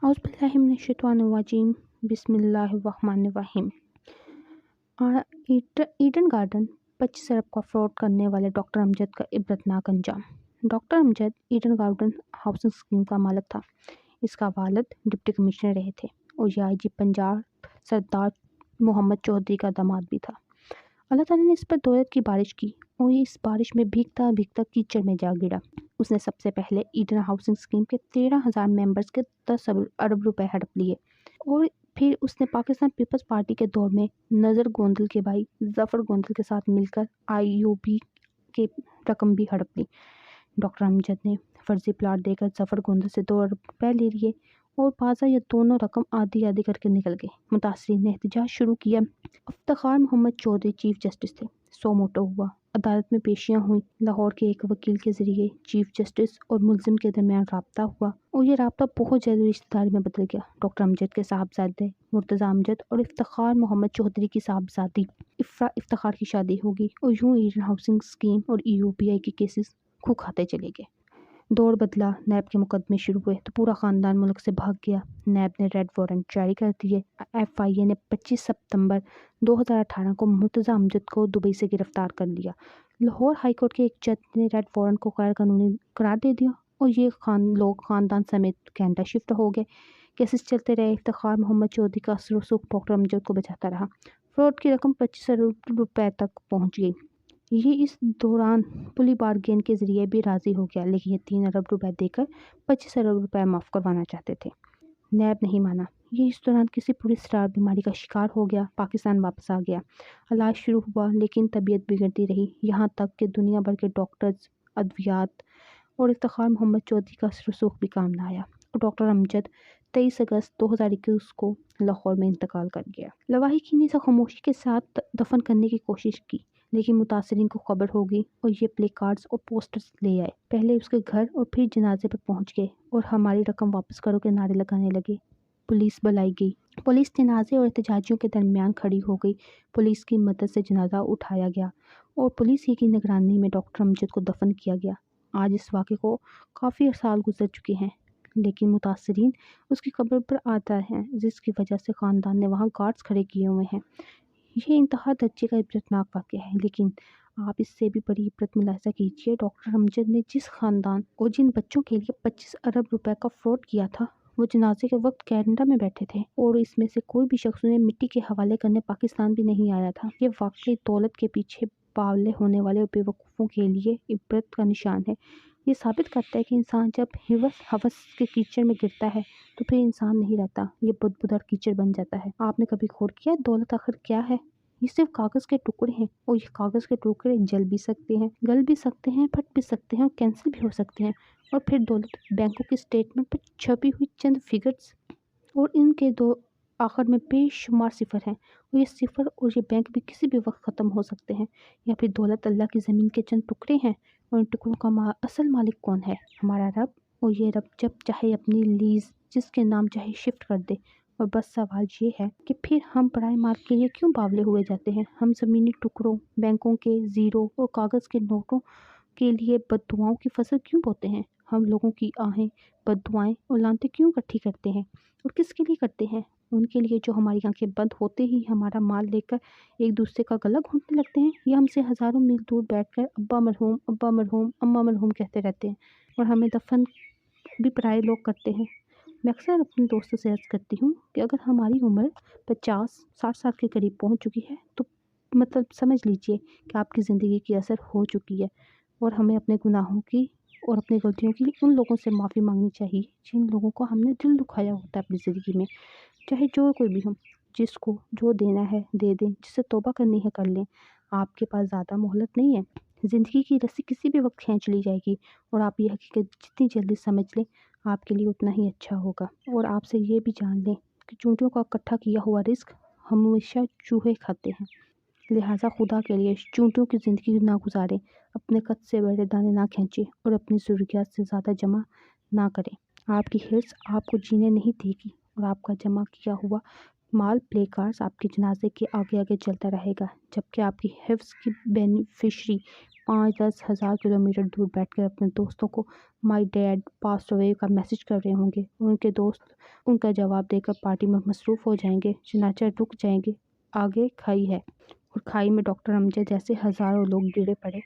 औज़ुबिल्लाहिमिनश्शैतानिर्रजीम बिस्मिल्लाहिर्रहमानिर्रहीम। Eden garden 25 अरब का fraud करने वाले डॉक्टर अमजद का इबरतनाक अंजाम। Doctor Amjad Eden garden housing scheme का मालिक था। इसका वालिद डिप्टी कमिश्नर रहे थे और ये आईजी पंजाब सरदार मोहम्मद चौधरी का दामाद भी था। अल्लाह ताला ने इस पर दौलत की बारिश की और ये इस बारिश में भीगता भीगता कीचड़ में जा गिरा। उसने सबसे पहले ईडन हाउसिंग स्कीम के 13,000 मेंबर्स के 10 अरब रुपए हड़प लिए और फिर उसने पाकिस्तान पीपल्स पार्टी के दौर में नज़र गोंदल के भाई जफ़र गोंदल के साथ मिलकर आईयूबी के रकम भी हड़प ली। डॉक्टर अमजद ने फर्जी प्लाट देकर जफ़र गोंदल से 2 अरब रुपए ले लिए और बाज़ा ये दोनों रकम आधी आधी करके निकल गए। मुतासरीन ने एहतजाज शुरू किया। इफ्तिखार मोहम्मद चौधरी चीफ जस्टिस थे। सो मोटो हुआ। अदालत में पेशियां हुई। लाहौर के एक वकील के ज़रिए चीफ जस्टिस और मुलजिम के दरमियान राब्ता हुआ और ये राब्ता बहुत जल्द रिश्तेदारी में बदल गया। डॉक्टर अमजद के साहबजादे मुर्तज़ा अमजद और इफ्तिखार मोहम्मद चौधरी की साहबजादी इफ्रा इफ्तिखार की शादी होगी और यूं ईडन हाउसिंग स्कीम और ईयूपीआई के केसेस खूब खाते चले गए। दौर बदला। नैब के मुकदमे शुरू हुए तो पूरा ख़ानदान मुल्क से भाग गया। नैब ने रेड वारंट जारी कर दिए। एफआईए ने 25 सितंबर 2018 को मुर्तज़ा अमजद को दुबई से गिरफ्तार कर लिया। लाहौर हाईकोर्ट के एक जज ने रेड वारंट को गैर कानूनी करार दे दिया और ये लोग ख़ानदान समेत कनाडा शिफ्ट हो गए। केसेस चलते रहे। इफ्तिखार मोहम्मद चौधरी का असर सुख डॉक्टर अमजद को बचाता रहा। फ्रॉड की रकम 25 अरब रुपए तक पहुँच गई। ये इस दौरान पुली बारगेन के ज़रिए भी राज़ी हो गया, लेकिन ये 3 अरब रुपए देकर 25 अरब रुपए माफ़ करवाना चाहते थे। नैब नहीं माना। ये इस दौरान किसी पुरस्कार बीमारी का शिकार हो गया, पाकिस्तान वापस आ गया। इलाज शुरू हुआ लेकिन तबीयत बिगड़ती रही, यहाँ तक कि दुनिया भर के डॉक्टर्स, अद्वियात और इफ्तिखार मोहम्मद चौधरी का रसूख भी काम न आया और डॉक्टर अमजद 23 अगस्त 2021 को लाहौर में इंतकाल कर गया। लवाहिकीन से खामोशी के साथ दफन करने की कोशिश की, लेकिन मुतासरीन को खबर हो गई और ये प्ले कार्ड्स और पोस्टर्स ले आए। पहले उसके घर और फिर जनाजे पर पहुंच गए और हमारी रकम वापस करो के नारे लगाने लगे। पुलिस बुलाई गई। पुलिस जनाजे और एहतजाजियों के दरमियान खड़ी हो गई। पुलिस की मदद से जनाजा उठाया गया और पुलिस ही की निगरानी में डॉक्टर अमजद को दफन किया गया। आज इस वाक़े को काफ़ी साल गुजर चुके हैं, लेकिन मुतासरीन उसकी कब्र पर आता है, जिसकी वजह से ख़ानदान ने वहाँ गार्ड्स खड़े किए हुए हैं। ये इंतहा दर्जे का इबरतनाक वाक़या है, लेकिन आप इससे भी बड़ी इबरत मुलाहिज़ा कीजिए। डॉक्टर अमजद ने जिस ख़ानदान और जिन बच्चों के लिए 25 अरब रुपए का फ्रॉड किया था, वो जनाजे के वक्त कनाडा में बैठे थे और इसमें से कोई भी शख्स उन्हें मिट्टी के हवाले करने पाकिस्तान भी नहीं आया था। ये वाकई दौलत के पीछे बावले होने वाले बेवकूफ़ों के लिए इबरत का निशान है। ये साबित करता है कि इंसान जब हवस के कीचड़ में गिरता है तो फिर इंसान नहीं रहता, ये बुदबुदार कीचड़ बन जाता है। आपने कभी गौर किया दौलत आखिर क्या है? ये सिर्फ कागज़ के टुकड़े हैं और ये कागज़ के टुकड़े जल भी सकते हैं, गल भी सकते हैं, फट भी सकते हैं और कैंसिल भी हो सकते हैं। और फिर दौलत बैंकों की स्टेटमेंट पर छपी हुई चंद फिगर्स और इनके दो आखिर में बेशुमार सिफर हैं और ये सिफर और ये बैंक भी किसी भी वक्त ख़त्म हो सकते हैं। या फिर दौलत अल्लाह की ज़मीन के चंद टुकड़े हैं और इन टुकड़ों का असल मालिक कौन है? हमारा रब। और ये रब जब चाहे अपनी लीज़ जिसके नाम चाहे शिफ्ट कर दे। और बस सवाल ये है कि फिर हम पराए माल के लिए क्यों बावले हुए जाते हैं? हम ज़मीनी टुकड़ों, बैंकों के ज़ीरो और कागज़ के नोटों के लिए बद्दुआओं की फसल क्यों बोते हैं? हम लोगों की आहें, बद्दुआएं और लानतें क्यों इकट्ठी करते हैं और किसके लिए करते हैं? उनके लिए जो हमारी आंखें बंद होते ही हमारा माल लेकर एक दूसरे का गला घोंटने लगते हैं, या हमसे हज़ारों मील दूर बैठकर अब्बा मरहूम, अब्बा मरहूम, अम्मा मरहूम कहते रहते हैं और हमें दफन भी पराए लोग करते हैं। मैं अक्सर अपने दोस्तों से अर्ज़ करती हूँ कि अगर हमारी उम्र 50-60 साल के करीब पहुँच चुकी है तो मतलब समझ लीजिए कि आपकी ज़िंदगी की असर हो चुकी है और हमें अपने गुनाहों की और अपनी गलतियों की उन लोगों से माफ़ी मांगनी चाहिए जिन लोगों को हमने दिल दुखाया होता है अपनी ज़िंदगी में, चाहे जो कोई भी हो। जिसको जो देना है दे दें, जिसे तौबा करनी है कर लें। आपके पास ज़्यादा मोहलत नहीं है। ज़िंदगी की रस्सी किसी भी वक्त खींच ली जाएगी और आप ये हकीकत जितनी जल्दी समझ लें आपके लिए उतना ही अच्छा होगा। और आपसे ये भी जान लें कि चूंटियों का इकट्ठा किया हुआ रिस्क हमेशा चूहे खाते हैं। लिहाजा खुदा के लिए चूंटियों की ज़िंदगी ना गुजारें, अपने कद से बड़े दाने ना खींचें और अपनी ज़रूरियात से ज़्यादा जमा ना करें। आपकी हिर्स आपको जीने नहीं देगी और आपका जमा किया हुआ مال پلے کارڈز آپ کے جنازے کے آگے آگے چلتا رہے گا، جبکہ آپ کی حفظ کی بینیفیشری 5-10 ہزار کلومیٹر دور بیٹھ کر اپنے دوستوں کو مائی ڈیڈ پاسڈ اوے کا میسج کر رہے ہوں گے۔ ان کے دوست ان کا جواب دے کر پارٹی میں مصروف ہو جائیں گے، چنانچہ رک جائیں گے۔ آگے کھائی ہے، اور کھائی میں ڈاکٹر امجد جیسے ہزاروں لوگ گرے پڑے